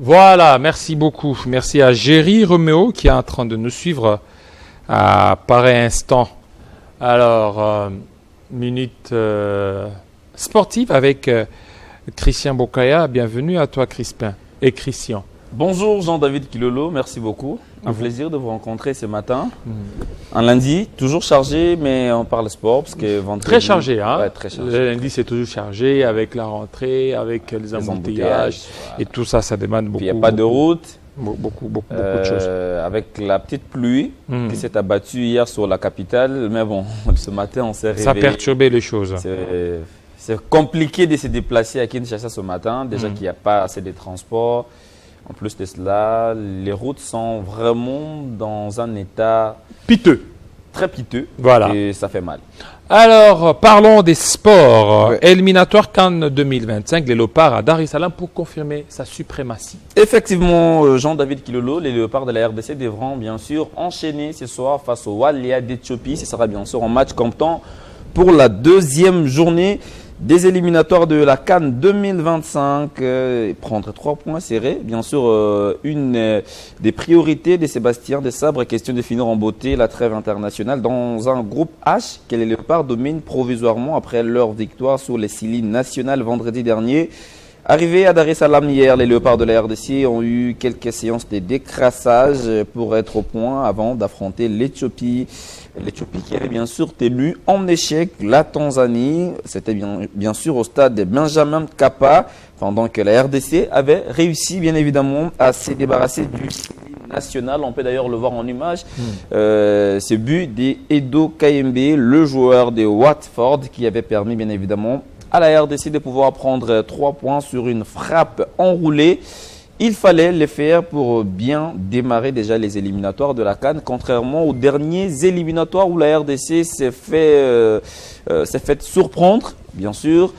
Voilà, merci beaucoup. Merci à Géry Roméo qui est en train de nous suivre à pareil instant. Alors, minute sportive avec Christian Bokaya. Bienvenue à toi, Crispin et Christian. Bonjour Jean-David Kilolo, merci beaucoup. Un plaisir de vous rencontrer ce matin. Un lundi, toujours chargé, mais on parle sport parce que vendredi. Très chargé, hein? Ouais, très chargé. Le lundi, c'est toujours chargé avec la rentrée, avec les embouteillages voilà. et tout ça, ça demande beaucoup. Il n'y a pas de route. Beaucoup de choses. Avec la petite pluie qui s'est abattue hier sur la capitale, mais bon, ce matin, on s'est réveillé. Ça a perturbé les choses. C'est compliqué de se déplacer à Kinshasa ce matin. Déjà qu'il n'y a pas assez de transports. En plus de cela, les routes sont vraiment dans un état piteux. Très piteux. Voilà. Et ça fait mal. Alors, parlons des sports. Ouais. Éliminatoire CAN 2025, les Léopards à Dar es Salaam pour confirmer sa suprématie. Effectivement, Jean-David Kilolo, les Léopards de la RDC devront bien sûr enchaîner ce soir face au Walia d'Éthiopie. Ce sera bien sûr un match comptant pour la deuxième journée des éliminatoires de la CAN 2025, prendre 3 points serrés. Bien sûr, une des priorités de Sébastien Desabre est question de finir en beauté la trêve internationale dans un groupe H que les Léopards dominent provisoirement après leur victoire sur les 6 lignes nationales vendredi dernier. Arrivés à Dar es Salaam hier, les Léopards de la RDC ont eu quelques séances de décrassage pour être au point avant d'affronter l'Éthiopie. L'Éthiopie qui avait bien sûr tenu en échec la Tanzanie. C'était bien sûr au stade de Benjamin Mkapa, pendant que la RDC avait réussi bien évidemment à se débarrasser du national. On peut d'ailleurs le voir en image. Ce but d'Edo Kayembe, le joueur de Watford, qui avait permis bien évidemment à la RDC de pouvoir prendre 3 points sur une frappe enroulée. Il fallait le faire pour bien démarrer déjà les éliminatoires de la CAN, contrairement aux derniers éliminatoires où la RDC s'est fait surprendre, bien sûr.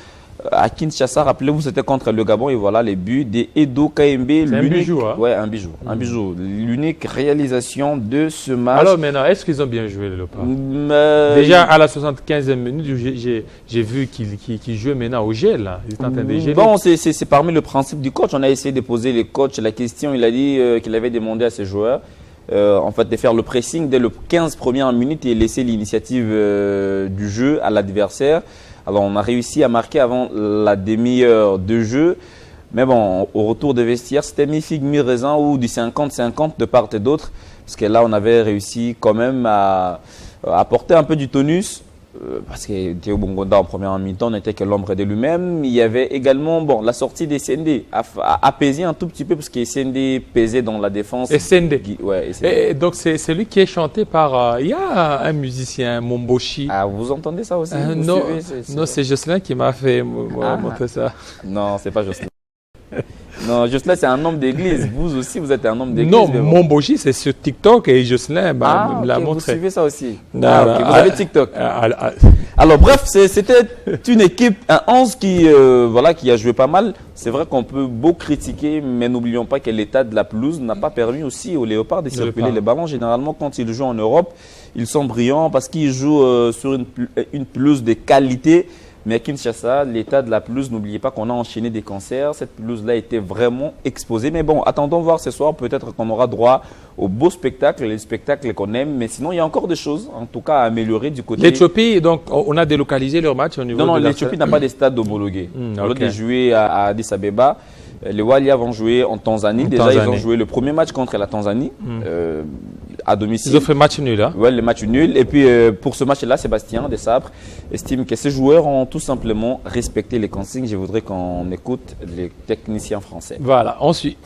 À Kinshasa, rappelez-vous, c'était contre le Gabon et voilà les buts d'Edo Kayembe. C'est un bijou, hein? Ouais, un bijou. Un bijou. L'unique réalisation de ce match. Alors maintenant, est-ce qu'ils ont bien joué les Léopards? Déjà à la 75e minute, j'ai vu qu'ils jouaient maintenant au gel. Là. Ils étaient en train de geler. Bon, c'est parmi le principe du coach. On a essayé de poser le coach la question. Il a dit qu'il avait demandé à ses joueurs en fait, de faire le pressing dès les 15 premières minutes et laisser l'initiative du jeu à l'adversaire. Alors, on a réussi à marquer avant la demi-heure de jeu. Mais bon, au retour des vestiaires, c'était mi-figue, mi-raisin ou du 50-50 de part et d'autre. Parce que là, on avait réussi quand même à apporter un peu du tonus. Parce que Théo Bongonda en première mi-temps n'était que l'ombre de lui-même. Il y avait également la sortie des SND à apaiser un tout petit peu parce que SND pesait dans la défense. SND. Ouais, et donc c'est celui qui est chanté par il y a un musicien, Momboshi. Ah, vous entendez ça aussi? Non, c'est Jocelyn qui m'a fait montrer ça. Non, c'est pas Jocelyn. Non, Jocelyn, c'est un homme d'église. Vous aussi, vous êtes un homme d'église. Non, Momboshi, c'est sur TikTok et Jocelyn me l'a montré. Vous suivez ça aussi? Non, okay. Vous avez TikTok. Alors, bref, c'était une équipe, un 11 qui a joué pas mal. C'est vrai qu'on peut beaucoup critiquer, mais n'oublions pas que l'état de la pelouse n'a pas permis aussi aux Léopards de circuler les ballons. Généralement, quand ils jouent en Europe, ils sont brillants parce qu'ils jouent sur une pelouse de qualité. Mais à Kinshasa, l'état de la pelouse, n'oubliez pas qu'on a enchaîné des cancers. Cette pelouse-là était vraiment exposée. Mais bon, attendons voir ce soir. Peut-être qu'on aura droit au beau spectacle, les spectacles qu'on aime. Mais sinon, il y a encore des choses, en tout cas, à améliorer du côté. L'Éthiopie, donc, on a délocalisé leur match au niveau Non, l'Éthiopie n'a pas de stade homologué. Au lieu de jouer à Addis Abeba, les Walia vont jouer en Tanzanie. Ils ont joué le premier match contre la Tanzanie à domicile. Ils ont fait match nul. Hein? Oui, le match nul. Et puis, pour ce match-là, Sébastien Desabre estime que ces joueurs ont tout simplement respecté les consignes. Je voudrais qu'on écoute les techniciens français. Voilà, on suit.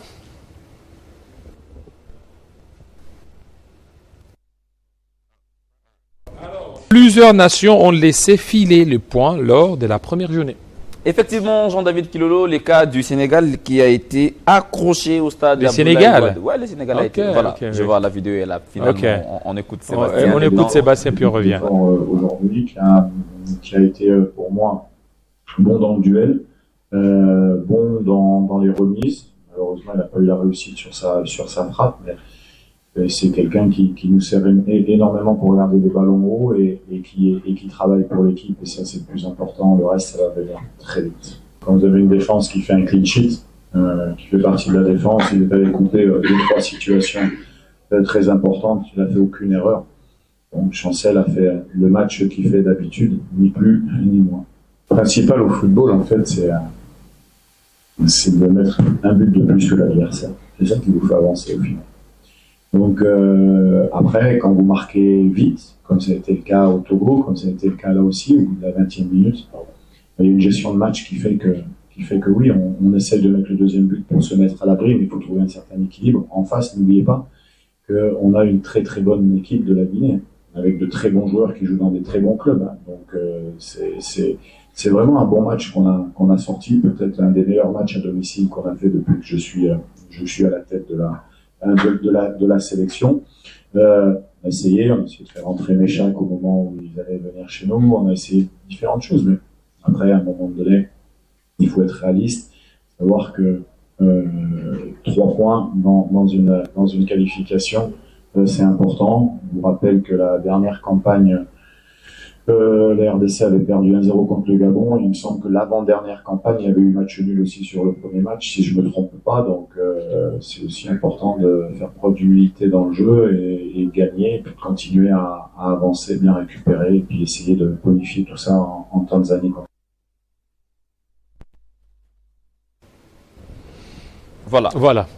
Plusieurs nations ont laissé filer le point lors de la première journée. Effectivement, Jean-David Kilolo, le cas du Sénégal qui a été accroché au stade. Le Sénégal? Oui, le Sénégal a été. Voilà, je vois la vidéo et là, finalement, on écoute Sébastien. On écoute Sébastien, puis on revient. Aujourd'hui, qui a été pour moi bon dans le duel, bon dans les remises. Malheureusement, il n'a pas eu la réussite sur sa frappe, mais c'est quelqu'un qui nous sert énormément pour regarder des ballons hauts et qui travaille pour l'équipe, et ça c'est le plus important. Le reste, ça va venir très vite. Quand vous avez une défense qui fait un clean sheet, qui fait partie de la défense. Il est allé couper 2-3 situations très importantes. Il n'a fait aucune erreur. Donc Chancel a fait le match qu'il fait d'habitude, ni plus ni moins. Le principal au football, en fait, c'est de mettre un but de plus que l'adversaire. C'est ça qui vous fait avancer au final. Donc après, quand vous marquez vite, comme ça a été le cas au Togo, comme ça a été le cas là aussi, au bout de la 20e minute, il y a une gestion de match qui fait que oui, on essaie de mettre le deuxième but pour se mettre à l'abri, mais il faut trouver un certain équilibre. En face, n'oubliez pas qu'on a une très très bonne équipe de la Guinée, avec de très bons joueurs qui jouent dans des très bons clubs. Donc c'est vraiment un bon match qu'on a sorti, peut-être l'un des meilleurs matchs à domicile qu'on a fait depuis que je suis à la tête de la sélection. On a essayé de faire rentrer Méchac au moment où ils allaient venir chez nous, on a essayé différentes choses, mais après, à un moment donné, il faut être réaliste, savoir que 3 points dans une qualification, c'est important. Je vous rappelle que la dernière campagne, la RDC avait perdu 1-0 contre le Gabon. Il me semble que l'avant-dernière campagne, il y avait eu match nul aussi sur le premier match, si je ne me trompe pas. Donc, c'est aussi important de faire preuve d'humilité dans le jeu et gagner, et puis de continuer à avancer, bien récupérer, et puis essayer de bonifier tout ça en Tanzanie. Voilà.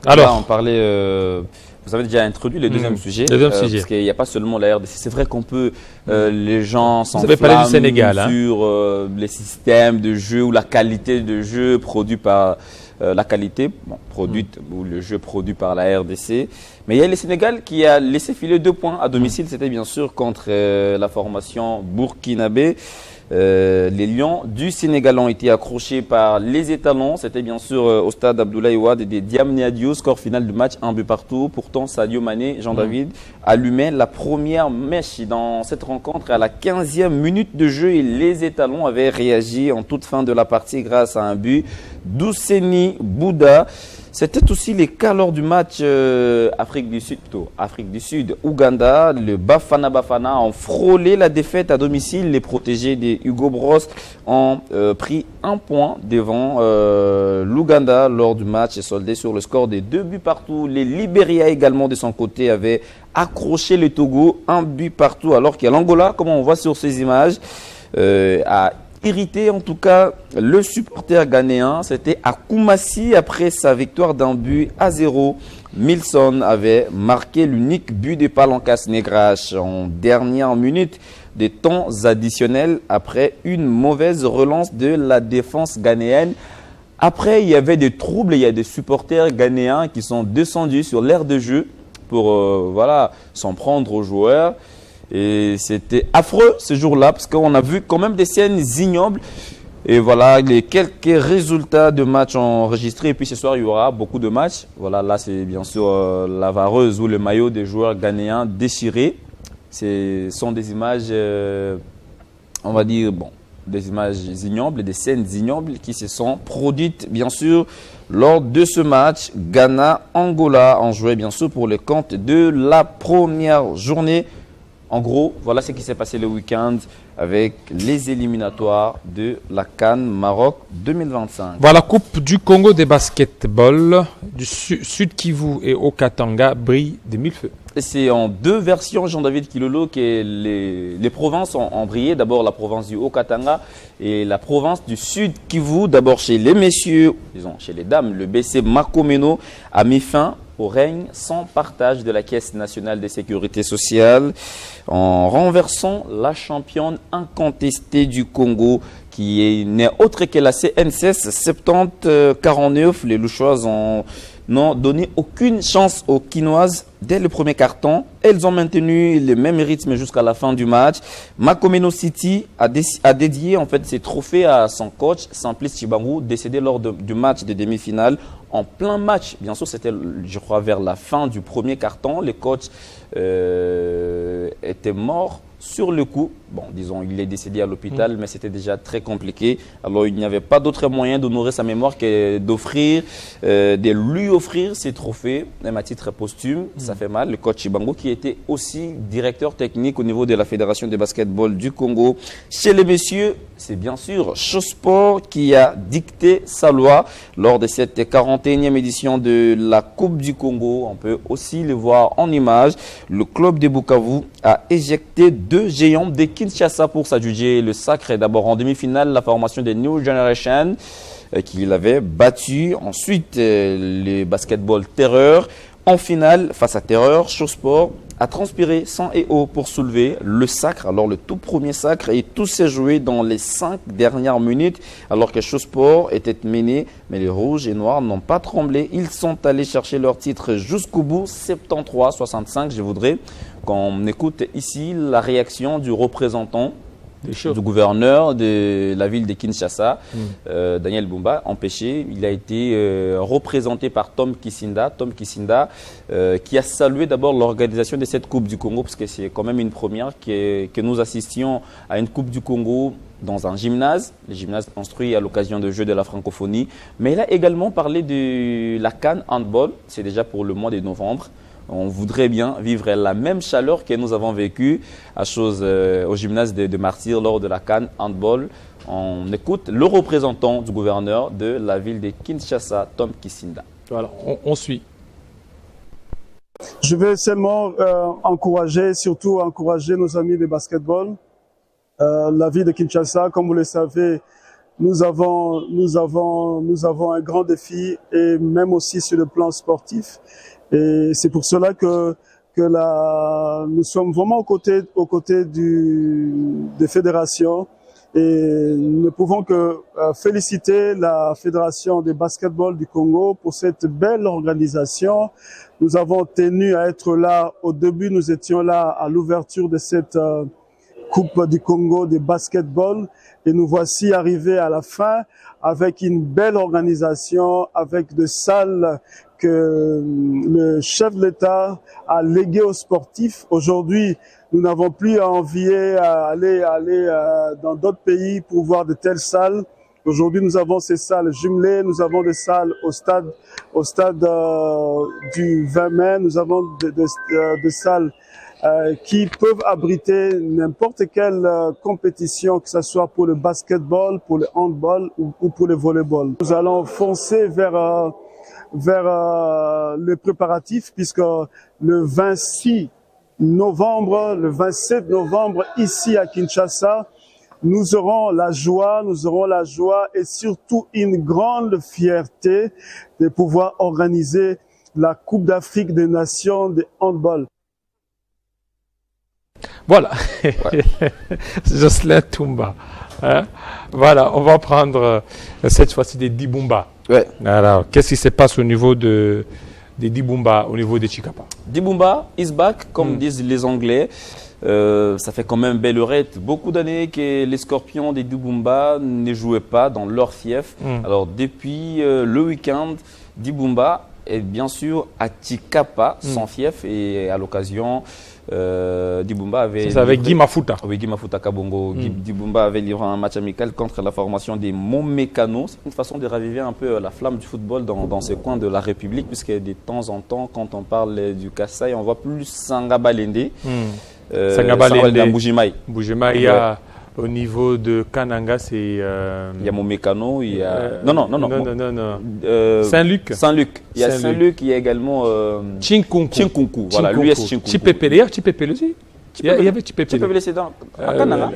Alors, là, on parlait. Vous avez déjà introduit le deuxième sujet. Le deuxième sujet. Parce qu'il n'y a pas seulement la RDC. C'est vrai qu'on peut. Les gens s'enflamment sur les systèmes de jeu ou la qualité de jeu produit par la qualité produite ou le jeu produit par la RDC. Mais il y a le Sénégal qui a laissé filer 2 points à domicile. C'était bien sûr contre la formation burkinabé. Les Lions du Sénégal ont été accrochés par les étalons. C'était bien sûr au stade Abdoulaye Wade et des Diamné Adio. Score final du match, 1 but partout. Pourtant, Sadio Mané, Jean-David, allumait la première mèche dans cette rencontre. À la 15e minute de jeu, et les étalons avaient réagi en toute fin de la partie grâce à un but d'Ousseni Bouda. C'était aussi les cas lors du match Afrique du Sud, Ouganda. Le Bafana Bafana ont frôlé la défaite à domicile. Les protégés des Hugo Bros ont pris 1 point devant l'Ouganda lors du match et soldé sur le score des 2 buts partout. Les Libéria également de son côté avaient accroché le Togo, 1 but partout, alors qu'il y a l'Angola, comme on voit sur ces images, a irrité en tout cas le supporter ghanéen. C'était à Koumassi après sa victoire d'1 but à 0. Milson avait marqué l'unique but de Palancas Negrache en dernière minute des temps additionnels après une mauvaise relance de la défense ghanéenne. Après, il y avait des troubles, il y a des supporters ghanéens qui sont descendus sur l'aire de jeu pour s'en prendre aux joueurs. Et c'était affreux ce jour-là parce qu'on a vu quand même des scènes ignobles. Et voilà les quelques résultats de matchs enregistrés. Et puis ce soir, il y aura beaucoup de matchs. Voilà, là c'est bien sûr la vareuse ou le maillot des joueurs ghanéens déchirés. Ce sont des images, on va dire, des images ignobles et des scènes ignobles qui se sont produites bien sûr lors de ce match. Ghana-Angola ont joué bien sûr pour le compte de la première journée. En gros, voilà ce qui s'est passé le week-end avec les éliminatoires de la CAN Maroc 2025. Voilà, Coupe du Congo de basketball du Sud Kivu et au Katanga brille de mille feux. C'est en 2 versions, Jean-David Kilolo, que les provinces ont brillé. D'abord la province du Haut-Katanga et la province du Sud Kivu. D'abord chez les messieurs, disons chez les dames, le BC Makomeno a mis fin au règne sans partage de la Caisse nationale de sécurité sociale en renversant la championne incontestée du Congo qui n'est autre que la CNSS 70-49. Les Louchoises n'ont donné aucune chance aux Quinoises dès le premier carton. Elles ont maintenu le même rythme jusqu'à la fin du match. Makomeno City a dédié en fait ses trophées à son coach Simplice Chibangu, décédé lors du match de demi-finale. En plein match, bien sûr, c'était, je crois, vers la fin du premier carton. Le coach était mort sur le coup Bon, disons, il est décédé à l'hôpital, mais c'était déjà très compliqué. Alors, il n'y avait pas d'autre moyen d'honorer sa mémoire que de lui offrir ces trophées, même à titre posthume. Ça fait mal. Le coach Chibango, qui était aussi directeur technique au niveau de la Fédération de basketball du Congo. Chez les messieurs, c'est bien sûr Chossport qui a dicté sa loi lors de cette 41e édition de la Coupe du Congo. On peut aussi le voir en image. Le club de Bukavu a éjecté 2 géants de Kinshasa pour s'adjuger le sacre. D'abord en demi-finale, la formation des New Generation qui l'avait battu. Ensuite, le basketball Terreur. En finale, face à Terreur, Chossport a transpiré sang et eau pour soulever le sacre. Alors le tout premier sacre, et tout s'est joué dans les 5 dernières minutes alors que Chossport était mené. Mais les rouges et noirs n'ont pas tremblé. Ils sont allés chercher leur titre jusqu'au bout, 73-65. Je voudrais qu'on écoute ici la réaction du représentant du gouverneur de la ville de Kinshasa, Daniel Bumba, empêché. Il a été représenté par Tom Kisinda. Tom Kisinda qui a salué d'abord l'organisation de cette Coupe du Congo, parce que c'est quand même une première que nous assistions à une Coupe du Congo dans un gymnase, le gymnase construit à l'occasion de Jeux de la francophonie. Mais il a également parlé de la CAN Handball, c'est déjà pour le mois de novembre. On voudrait bien vivre la même chaleur que nous avons vécu au gymnase de Martyrs lors de la CAN Handball. On écoute le représentant du gouverneur de la ville de Kinshasa, Tom Kisinda. Voilà, on suit. Je vais seulement surtout encourager nos amis de basketball. La ville de Kinshasa, comme vous le savez, nous avons un grand défi, et même aussi sur le plan sportif. Et c'est pour cela que nous sommes vraiment aux côtés des fédérations, et nous ne pouvons que féliciter la Fédération de basketball du Congo pour cette belle organisation. Nous avons tenu à être là au début, nous étions là à l'ouverture de cette Coupe du Congo de basketball, et nous voici arrivés à la fin avec une belle organisation, avec des salles que le chef de l'État a léguées aux sportifs. Aujourd'hui, nous n'avons plus à envier à aller dans d'autres pays pour voir de telles salles. Aujourd'hui, nous avons ces salles jumelées, nous avons des salles au stade du 20 mai, nous avons des salles qui peuvent abriter n'importe quelle compétition, que ce soit pour le basketball, pour le handball ou pour le volleyball. Nous allons foncer vers les préparatifs, puisque le 26 novembre, le 27 novembre, ici à Kinshasa, nous aurons la joie et surtout une grande fierté de pouvoir organiser la Coupe d'Afrique des Nations de handball. Voilà, Jocelyn Toumba. Hein? Voilà, on va prendre cette fois-ci des Dibumba. Ouais. Alors, qu'est-ce qui se passe au niveau des Dibumba, au niveau des Chikapa? Dibumba is back, comme disent les Anglais. Ça fait quand même belle lurette. Beaucoup d'années que les Scorpions des Dibumba ne jouaient pas dans leur fief. Alors, depuis le week-end, Dibumba est bien sûr à Chikapa, son fief, et à l'occasion, Dibumba avait... C'est avec Guy Mafuta. Oui, Guy Mafuta Kabongo. Dibumba avait livré un match amical contre la formation des Momekano. C'est une façon de raviver un peu la flamme du football dans ce coin de la République, puisque de temps en temps, quand on parle du Kassai, on voit plus Sangabalende. Sangabalende, Boujimaï. Boujimaï, il y a... Au niveau de Kananga, c'est... Il y a Momekano, il y a... Non. Saint-Luc. Saint-Luc. Il y a Saint-Luc, il y a également... Chinkunku. Voilà, l'US Chinkunku. Chipepele. Il y a Chipepele aussi. Il y avait Chipepele. Chipepele, c'est dans... À Kananga.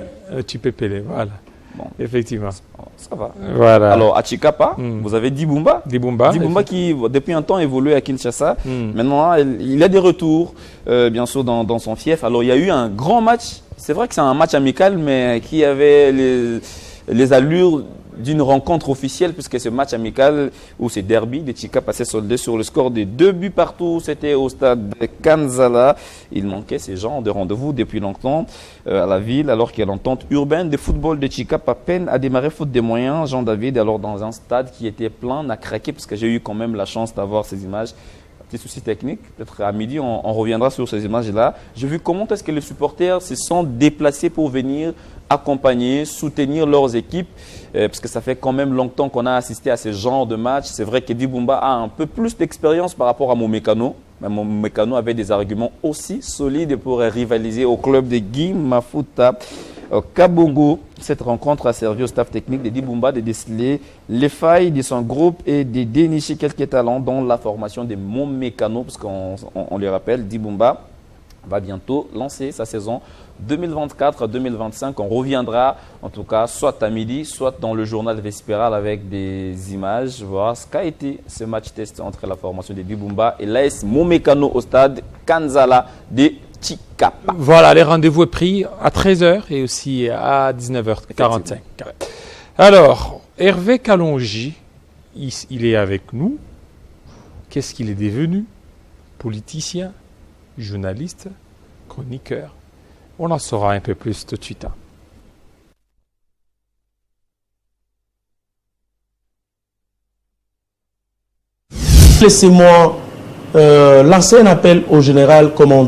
Chipepele, voilà. Bon. Effectivement. Ça va. Voilà. Alors, à Chikapa, vous avez Dibumba. Dibumba qui, depuis un temps, évolue à Kinshasa. Maintenant, il a des retours, bien sûr, dans son fief. Alors, il y a eu un grand match. C'est vrai que c'est un match amical, mais qui avait les allures d'une rencontre officielle, puisque ce match amical, ou ce derby de Chikapa s'est soldé sur le score de 2 buts partout. C'était au stade de Kanzala. Il manquait ces genres de rendez-vous depuis longtemps à la ville, alors que l'entente urbaine de football de Chikapa peine à démarrer faute des moyens. Jean-David, alors dans un stade qui était plein, n'a craqué, parce que j'ai eu quand même la chance d'avoir ces images. Petit souci technique, peut-être à midi, on reviendra sur ces images-là. J'ai vu comment est-ce que les supporters se sont déplacés pour venir accompagner, soutenir leurs équipes, parce que ça fait quand même longtemps qu'on a assisté à ce genre de match. C'est vrai qu'Edi Bumba a un peu plus d'expérience par rapport à Momekano. Mais Momekano avait des arguments aussi solides pour rivaliser au club de Guy Mafuta. Kabongo, cette rencontre a servi au staff technique d'Edi Bumba de déceler les failles de son groupe et de dénicher quelques talents dans la formation de Momekano, parce qu'on le rappelle, Edi Bumba va bientôt lancer sa saison 2024-2025. On reviendra en tout cas soit à midi, soit dans le journal Vespéral avec des images, voir ce qu'a été ce match test entre la formation d'Edi Bumba et l'AS Momekano au stade Kanzala de Chikapa. Voilà, les rendez-vous est pris à 13h et aussi à 19h45. Alors, Hervé Kalonji, il est avec nous. Qu'est-ce qu'il est devenu? Politicien, journaliste, chroniqueur. On en saura un peu plus tout de suite. Laissez-moi lancer un appel au général commandant.